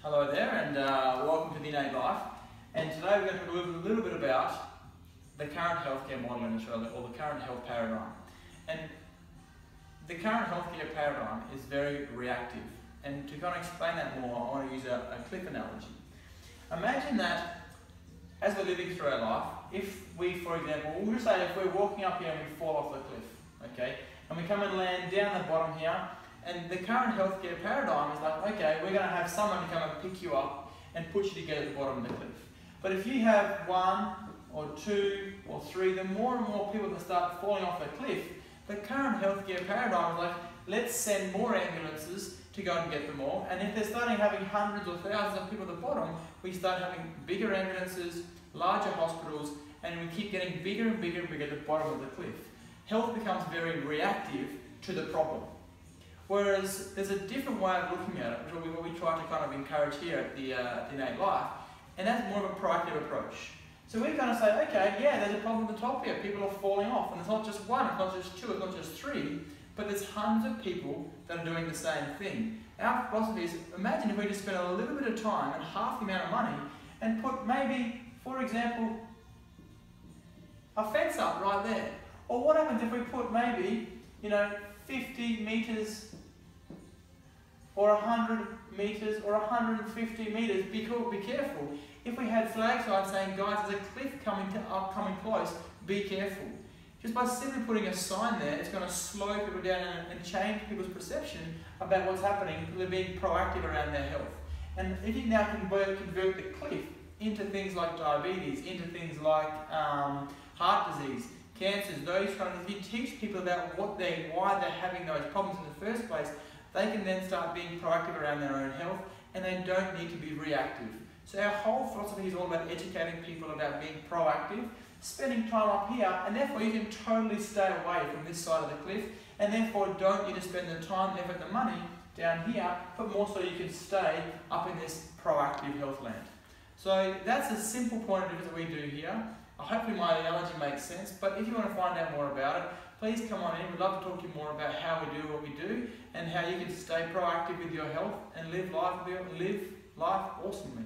Hello there, and welcome to the Innate Life. And today we're going to talk a little bit about the current healthcare model in Australia, or the current health paradigm. And the current healthcare paradigm is very reactive. And to kind of explain that more, I want to use a cliff analogy. Imagine that as we're living through our life, if we, for example, we'll just say if we're walking up here and we fall off the cliff, okay, and we come and land down the bottom here, and the current healthcare paradigm is like, okay, we're going to have someone to come and pick you up and put you together at the bottom of the cliff. But if you have one or two or three, the more and more people that start falling off the cliff, the current healthcare paradigm is like, let's send more ambulances to go and get them all. And if they're starting having hundreds or thousands of people at the bottom, we start having bigger ambulances, larger hospitals, and we keep getting bigger and bigger and bigger at the bottom of the cliff. Health becomes very reactive to the problem. Whereas there's a different way of looking at it, which is what we try to kind of encourage here at the Innate Life, and that's more of a proactive approach. So we kind of say, okay, yeah, there's a problem at the top here. People are falling off, and it's not just one, it's not just two, it's not just three, but there's hundreds of people that are doing the same thing. Our philosophy is, imagine if we just spent a little bit of time and half the amount of money and put maybe, for example, a fence up right there. Or what happens if we put maybe, 50 metres or 100 metres or 150 metres? Be careful. If we had flag signs saying, guys, there's a cliff coming close, be careful. Just by simply putting a sign there, it's going to slow people down and change people's perception about what's happening. People are being proactive around their health. And if you now convert the cliff into things like diabetes, into things like heart disease, cancers, those kind of things, if you teach people about why they're having those problems in the first place, they can then start being proactive around their own health, and they don't need to be reactive. So our whole philosophy is all about educating people about being proactive, spending time up here, and therefore you can totally stay away from this side of the cliff, and therefore don't need to spend the time, the effort, the money down here, but more so you can stay up in this proactive health land. So that's a simple point of difference that we do here. Hopefully my analogy makes sense, but if you want to find out more about it, please come on in. We'd love to talk to you more about how we do what we do and how you can stay proactive with your health and live life awesomely.